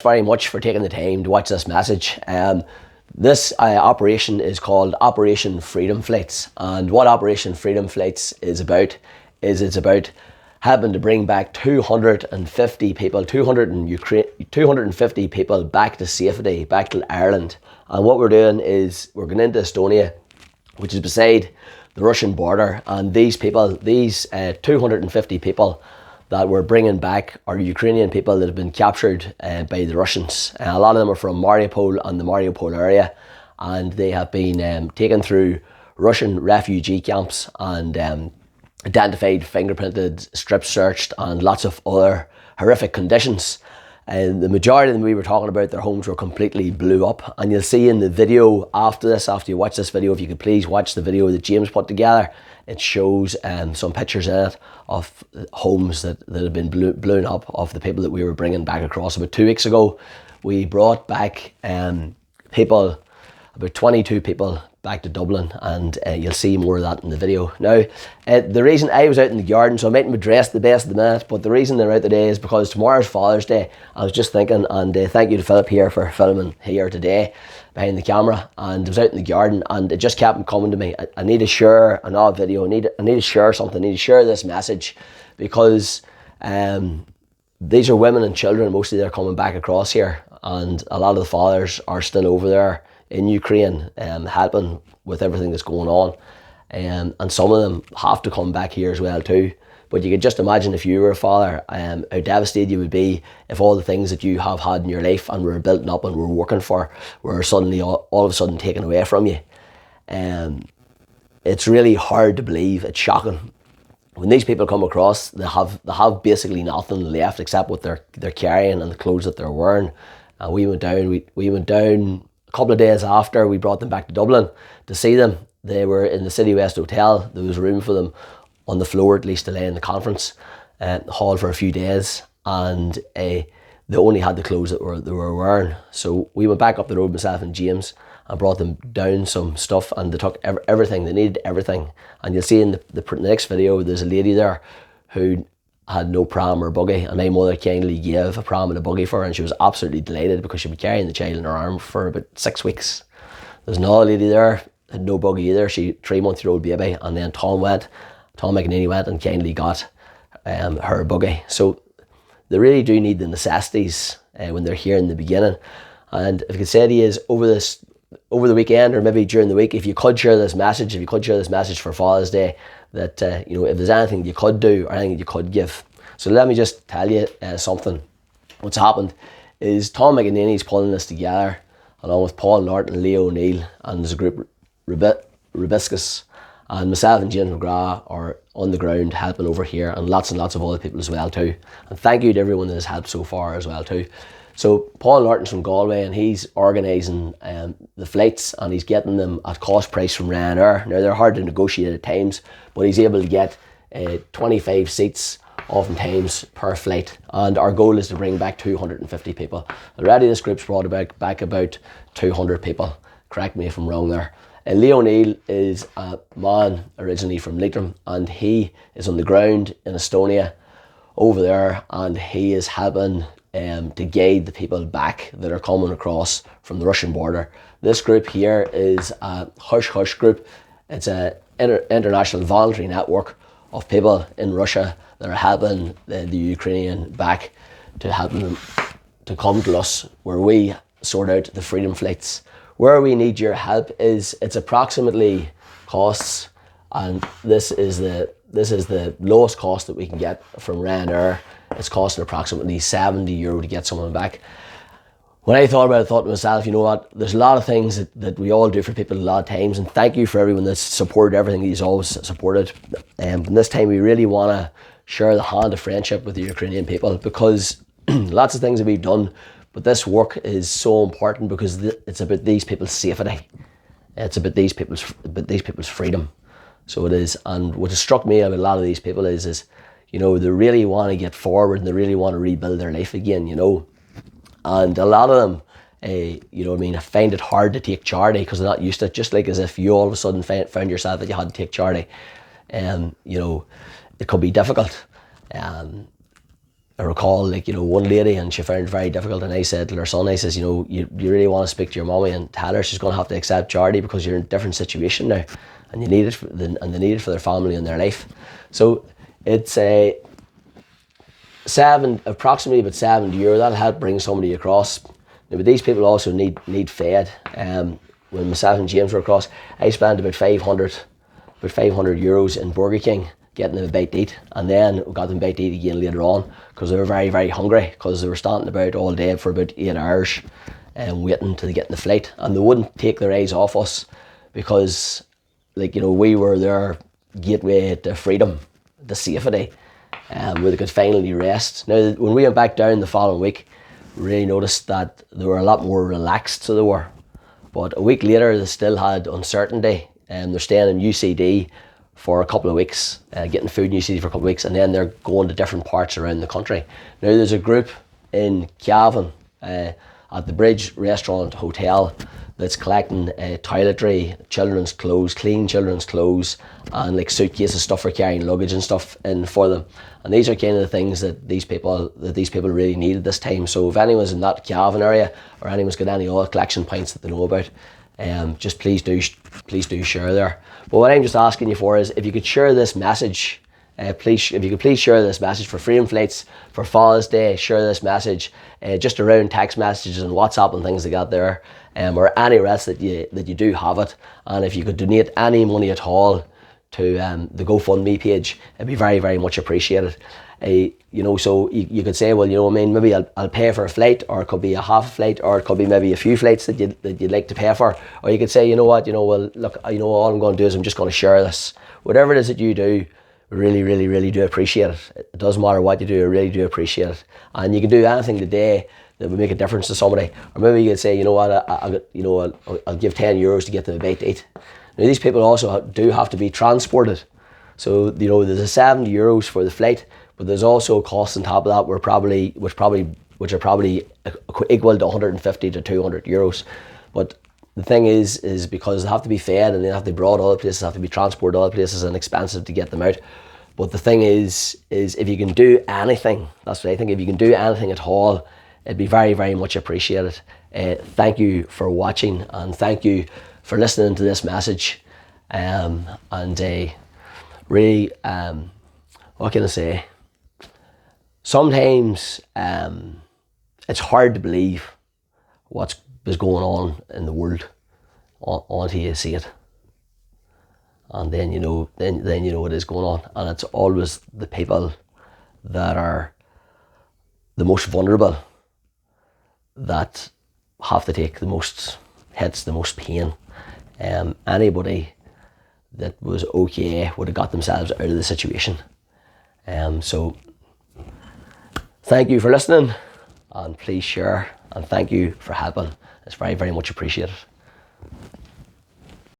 Very much for taking the time to watch this message. This operation is called Operation Freedom Flights, and what Operation Freedom Flights is about is it's about helping to bring back 250 people, 250 people back to safety, back to Ireland. And what we're doing is we're going into Estonia, which is beside the Russian border, and these people, 250 people that we're bringing back are Ukrainian people that have been captured by the Russians. A lot of them are from Mariupol and the Mariupol area, and they have been taken through Russian refugee camps and identified, fingerprinted, strip searched, and lots of other horrific conditions. And the majority of them we were talking about, their homes were completely blew up. And you'll see in the video after this, after you watch this video, if you could please watch the video that James put together, it shows some pictures in it of homes that have been blown up of the people that we were bringing back across. About 2 weeks ago, we brought back people, about 22 people back to Dublin, and you'll see more of that in the video. Now, the reason I was out in the garden, so I mightn't be dressed the best of the minute, but the reason they're out today is because tomorrow's Father's Day. I was just thinking, and thank you to Philip here for filming here today behind the camera, and I was out in the garden and it just kept coming to me. I need to share another video, I need to share something, I need to share this message, because these are women and children, mostly they're coming back across here, and a lot of the fathers are still over there in Ukraine, helping with everything that's going on, and some of them have to come back here as well too. But you could just imagine if you were a father, how devastated you would be if all the things that you have had in your life and were building up and were working for were suddenly all of a sudden taken away from you. It's really hard to believe. It's shocking. When these people come across, they have basically nothing left except what they're carrying and the clothes that they're wearing. And we went down a couple of days after we brought them back to Dublin to see them. They were in the City West Hotel. There was room for them on the floor, at least, to lay in the conference hall for a few days, and they only had the clothes that they were wearing. So we went back up the road, myself and James, and brought them down some stuff, and they took everything. They needed everything. And you'll see in the next video, there's a lady there who had no pram or buggy, and my mother kindly gave a pram and a buggy for her, and she was absolutely delighted because she'd been carrying the child in her arm for about 6 weeks. There's another lady there, had no buggy either. She 3-month-old baby, and then Tom McNeely went and kindly got her buggy. So they really do need the necessities when they're here in the beginning. And if I could say to you is over the weekend, or maybe during the week, if you could share this message for Father's Day, that if there's anything you could do or anything you could give. So let me just tell you something. What's happened is Tom McNeely's pulling this together along with Paul Norton and Leo O'Neill, and there's a group, Rubiscus, and myself and James McGrath are on the ground helping over here, and lots of other people as well too. And thank you to everyone that has helped so far as well too. So Paul Norton's from Galway, and he's organising the flights, and he's getting them at cost price from Ryanair. Now they're hard to negotiate at times, but he's able to get 25 seats oftentimes per flight, and our goal is to bring back 250 people. Already this group's brought back about 200 people. Correct me if I'm wrong there. Leo O'Neill is a man originally from Leitrim, and he is on the ground in Estonia over there, and he is helping to guide the people back that are coming across from the Russian border. This group here is a Hush Hush group. It's an international voluntary network of people in Russia that are helping the Ukrainian back, to helping them to come to us, where we sort out the freedom flights. Where we need your help is, it's approximately costs, and this is the lowest cost that we can get from Ryanair. It's costing approximately €70 to get someone back. When I thought about it, I thought to myself, you know what, there's a lot of things that we all do for people a lot of times, and thank you for everyone that's supported everything that he's always supported. And this time we really want to share the hand of friendship with the Ukrainian people, because lots of things that we've done, but this work is so important because it's about these people's safety. It's about these people's freedom. So it is. And what has struck me about a lot of these people is they really want to get forward, and they really want to rebuild their life again, And a lot of them, I find it hard to take charity because they're not used to it, just like as if you all of a sudden found yourself that you had to take charity. It could be difficult. I recall, like, you know, one lady, and she found it very difficult, and I said to her son, I says, you know, you really want to speak to your mommy and tell her she's going to have to accept charity because you're in a different situation now, and you need it and they need it for their family and their life. So it's approximately about €70. That'll help bring somebody across. Now, but these people also need fed. When myself and James were across, I spent about €500 in Burger King getting them a bite to eat, and then we got them a bite to eat again later on because they were very, very hungry, because they were standing about all day for about 8 hours and waiting to get in the flight, and they wouldn't take their eyes off us because, like, you know, we were their gateway to freedom, to safety, where they could finally rest. Now, when we went back down the following week, we really noticed that they were a lot more relaxed, so they were. But a week later, they still had uncertainty, and they're staying in UCD for a couple of weeks, getting food in UCD for a couple of weeks, and then they're going to different parts around the country. Now, there's a group in Cavan at the Bridge Restaurant Hotel that's collecting toiletry, children's clothes, clean children's clothes, and like suitcases, stuff for carrying luggage and stuff in for them. And these are kind of the things that these people really need at this time. So if anyone's in that Cavan area, or anyone's got any other collection points that they know about, just please do share there. But what I'm just asking you for is, if you could share this message, please share this message for Freedom Flights, for Father's Day. Share this message just around text messages and WhatsApp and things like that there, or anywhere else that you do have it. And if you could donate any money at all to the GoFundMe page, it'd be very, very much appreciated. You know, so you could say, well, you know, I mean, maybe I'll pay for a flight, or it could be a half a flight, or it could be maybe a few flights that you'd like to pay for. Or you could say, you know what, you know, well, look, you know, all I'm going to do is I'm just going to share this. Whatever it is that you do, we really, really, really do appreciate it. It doesn't matter what you do, I really do appreciate it. And you can do anything today that would make a difference to somebody. Or maybe you could say, you know what, I'll give €10 to get them a bite to eat. Now, these people also do have to be transported. So, you know, there's a €70 for the flight, but there's also costs on top of that, which are probably equal to €150 to €200. But the thing is because they have to be fed, and they have to be brought other places, have to be transported other places, and expensive to get them out. But the thing is if you can do anything, that's what I think, if you can do anything at all, it'd be very, very much appreciated. Thank you for watching, and thank you for listening to this message. Really, what can I say? Sometimes it's hard to believe what's going on in the world until you see it, and then you know what is going on. And it's always the people that are the most vulnerable that have to take the most hits, the most pain. Anybody that was okay would have got themselves out of the situation. So thank you for listening, and please share, and thank you for helping. It's very, very much appreciated.